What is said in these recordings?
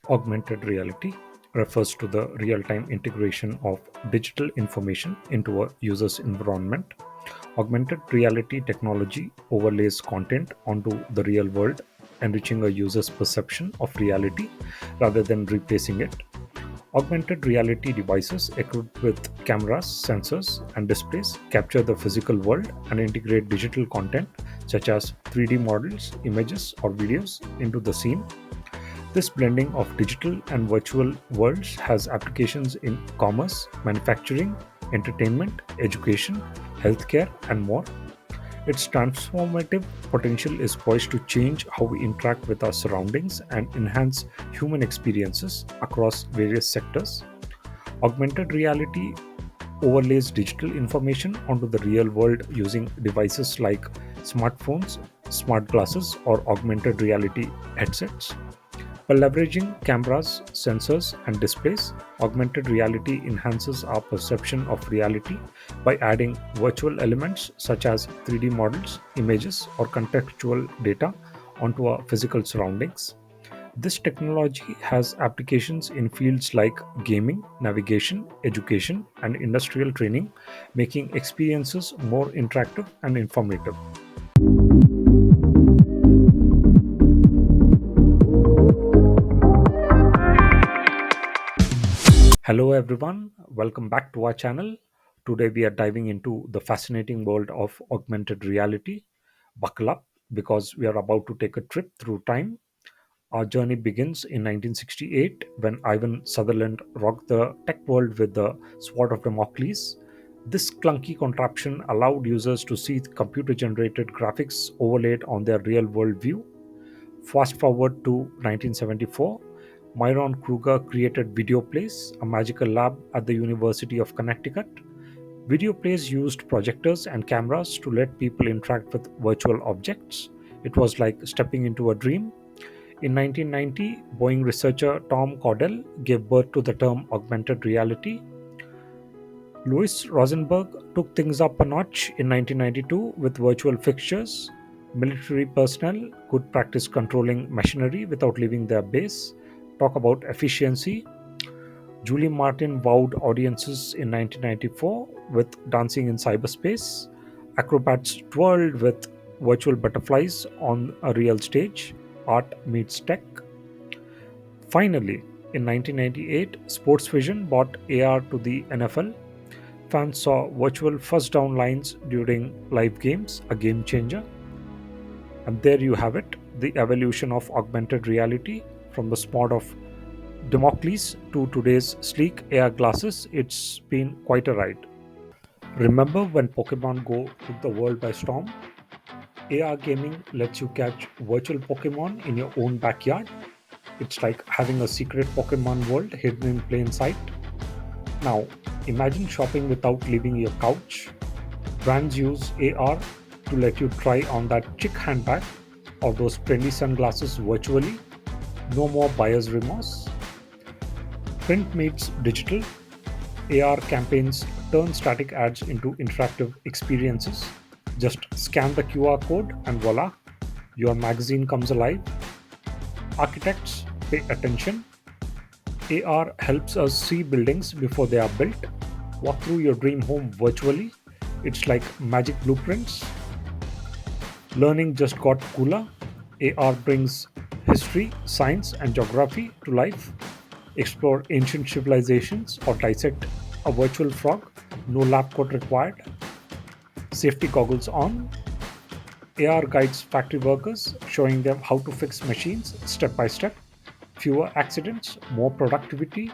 Augmented reality refers to the real time integration of digital information into a user's environment. Augmented reality technology overlays content onto the real world, enriching a user's perception of reality rather than replacing it. Augmented reality devices equipped with cameras, sensors, and displays capture the physical world and integrate digital content such as 3D models, images, or videos into the scene. This blending of digital and virtual worlds has applications in commerce, manufacturing, entertainment, education, healthcare, and more. Its transformative potential is poised to change how we interact with our surroundings and enhance human experiences across various sectors. Augmented reality overlays digital information onto the real world using devices like smartphones, smart glasses, or augmented reality headsets. By leveraging cameras, sensors, and displays, augmented reality enhances our perception of reality by adding virtual elements such as 3D models, images, or contextual data onto our physical surroundings. This technology has applications in fields like gaming, navigation, education, and industrial training, making experiences more interactive and informative. Hello, everyone. Welcome back to our channel. Today, we are diving into the fascinating world of augmented reality. Buckle up because we are about to take a trip through time. Our journey begins in 1968 when Ivan Sutherland rocked the tech world with the Sword of Damocles. This clunky contraption allowed users to see computer generated graphics overlaid on their real world view. Fast forward to 1974, Myron Kruger created Video Plays, a magical lab at the University of Connecticut. Video Plays used projectors and cameras to let people interact with virtual objects. It was like stepping into a dream. In 1990, Boeing researcher Tom Caudell gave birth to the term augmented reality. Louis Rosenberg took things up a notch in 1992 with virtual fixtures. Military personnel could practice controlling machinery without leaving their base. Talk about efficiency. Julie Martin wowed audiences in 1994 with Dancing in Cyberspace. Acrobats twirled with virtual butterflies on a real stage. Art meets tech. Finally, in 1998, Sports Vision bought AR to the NFL. Fans saw virtual first down lines during live games, a game changer. And there you have it, the evolution of augmented reality from the spot of Damocles to today's sleek AR glasses. It's been quite a ride. Remember when Pokemon Go took the world by storm? AR gaming lets you catch virtual Pokemon in your own backyard. It's like having a secret Pokemon world hidden in plain sight. Now, imagine shopping without leaving your couch. Brands use AR to let you try on that chic handbag or those trendy sunglasses virtually. No more buyer's remorse. Print meets digital. AR campaigns turn static ads into interactive experiences. Just scan the QR code and voila, your magazine comes alive. Architects, pay attention. AR helps us see buildings before they are built. Walk through your dream home virtually. It's like magic blueprints. Learning just got cooler. AR brings history, science, and geography to life. Explore ancient civilizations or dissect a virtual frog. No lab coat required. Safety goggles on. AR guides factory workers, showing them how to fix machines step by step. Fewer accidents, more productivity.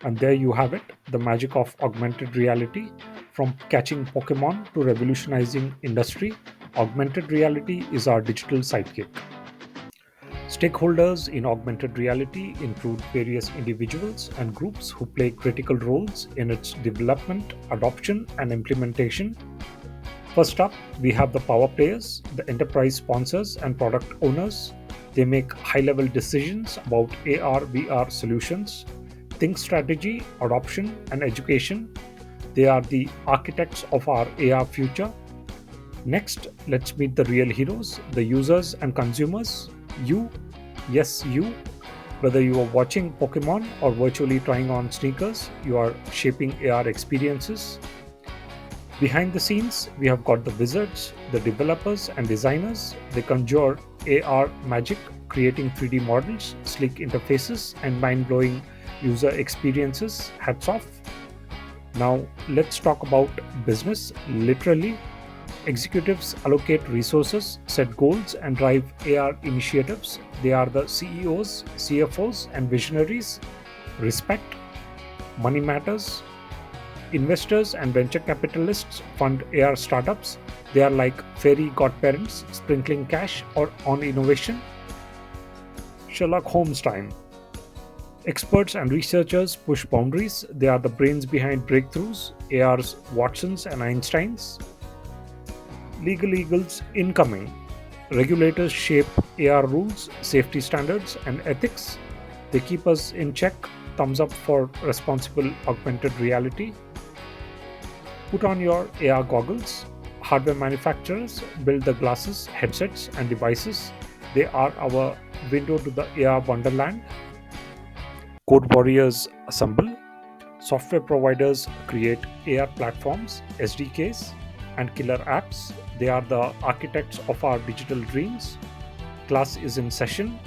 And there you have it, the magic of augmented reality. From catching Pokemon to revolutionizing industry, augmented reality is our digital sidekick. Stakeholders in augmented reality include various individuals and groups who play critical roles in its development, adoption, and implementation. First up, we have the power players, the enterprise sponsors, and product owners. They make high level decisions about AR, VR solutions. Think strategy, adoption, and education. They are the architects of our AR future. Next, let's meet the real heroes, the users and consumers. You, yes, you. Whether you are watching Pokemon or virtually trying on sneakers, you are shaping AR experiences. Behind the scenes, we have got the wizards, the developers, and designers. They conjure AR magic, creating 3D models, sleek interfaces, and mind blowing user experiences. Hats off. Now, let's talk about business. Literally, executives allocate resources, set goals, and drive AR initiatives. They are the CEOs, CFOs, and visionaries. Respect, money matters. Investors and venture capitalists fund AR startups. They are like fairy godparents sprinkling cash or on innovation. Sherlock Holmes time. Experts and researchers push boundaries. They are the brains behind breakthroughs, AR's Watsons and Einsteins. Legal eagles incoming. Regulators shape AR rules, safety standards, and ethics. They keep us in check. Thumbs up for responsible augmented reality. Put on your AR goggles. Hardware manufacturers build the glasses, headsets, and devices. They are our window to the AR wonderland. Code warriors assemble. Software providers create AR platforms, SDKs, and killer apps. They are the architects of our digital dreams. Class is in session.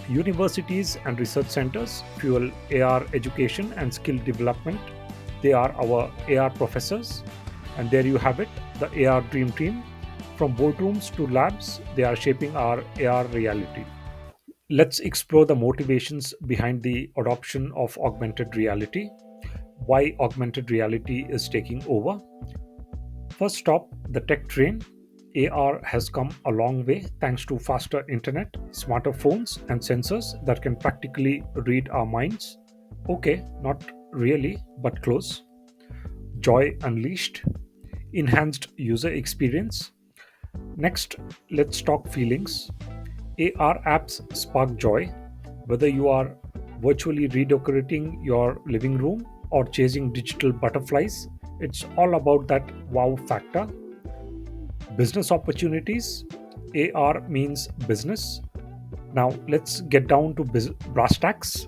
Universities and research centers fuel AR education and skill development. They are our AR professors. And there you have it, the AR Dream Team. From boardrooms to labs, they are shaping our AR reality. Let's explore the motivations behind the adoption of augmented reality, why augmented reality is taking over. First stop, the tech train. AR has come a long way thanks to faster internet, smarter phones, and sensors that can practically read our minds. Okay, not really, but close. Joy unleashed, enhanced user experience. Next, let's talk feelings. AR apps spark joy. Whether you are virtually redecorating your living room or chasing digital butterflies, it's all about that wow factor. Business opportunities. AR means business. Now, let's get down to brass tacks.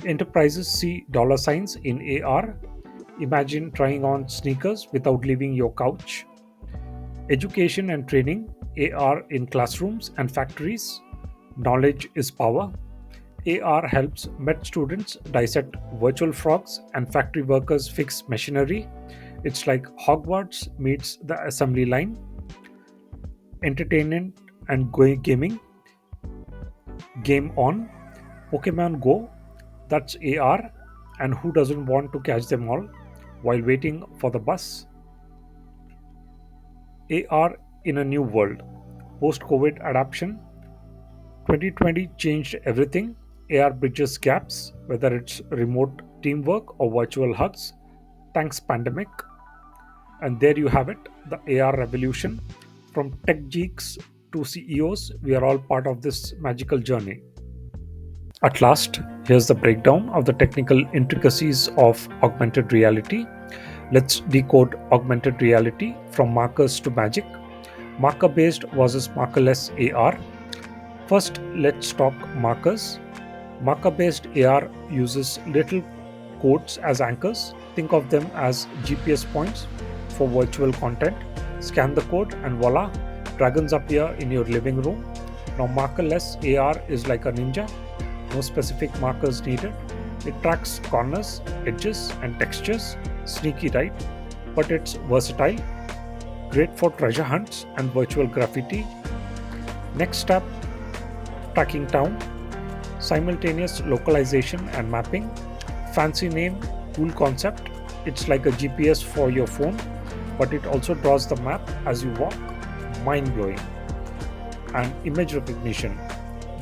Enterprises see dollar signs in AR. Imagine trying on sneakers without leaving your couch. Education and training. AR in classrooms and factories. Knowledge is power. AR helps med students dissect virtual frogs and factory workers fix machinery. It's like Hogwarts meets the assembly line. Entertainment and gaming. Game on. Pokemon Go. That's AR. And who doesn't want to catch them all while waiting for the bus? AR in a new world. Post COVID adaptation. 2020 changed everything. AR bridges gaps, whether it's remote teamwork or virtual hugs. Thanks, pandemic. And there you have it, the AR revolution. From tech geeks to CEOs, we are all part of this magical journey. At last, here's the breakdown of the technical intricacies of augmented reality. Let's decode augmented reality from markers to magic. Marker based versus markerless AR. First, let's talk markers. Marker based AR uses little codes as anchors. Think of them as GPS points for virtual content. Scan the code and voila, dragons appear in your living room. Now, markerless AR is like a ninja. No specific markers needed. It tracks corners, edges, and textures. Sneaky, right? But it's versatile. Great for treasure hunts and virtual graffiti. Next step, tracking town. Simultaneous localization and mapping. Fancy name, cool concept. It's like a GPS for your phone, but it also draws the map as you walk. Mind blowing. And image recognition.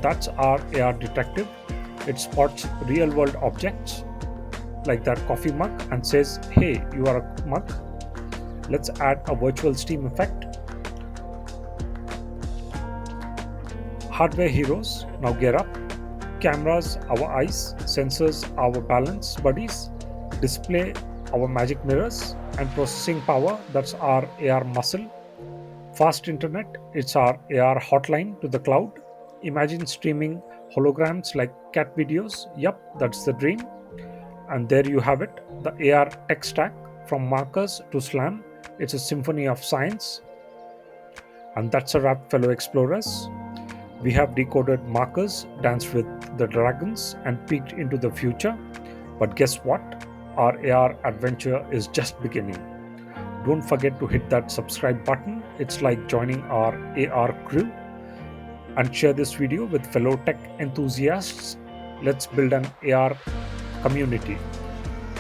That's our AR detective. It spots real world objects like that coffee mug and says, hey, you are a mug. Let's add a virtual steam effect. Hardware heroes, now gear up. Cameras, our eyes. Sensors, our balance buddies. Display, our magic mirrors. And processing power, that's our AR muscle. Fast internet, it's our AR hotline to the cloud. Imagine streaming holograms like cat videos. Yep, that's the dream. And there you have it, the AR tech stack from markers to slam. It's a symphony of science. And that's a wrap, fellow explorers. We have decoded markers, danced with the dragons, and peeked into the future. But guess what? Our AR adventure is just beginning. Don't forget to hit that subscribe button. It's like joining our AR crew. And share this video with fellow tech enthusiasts. Let's build an AR community.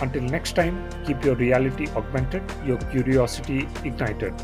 Until next time, keep your reality augmented, your curiosity ignited.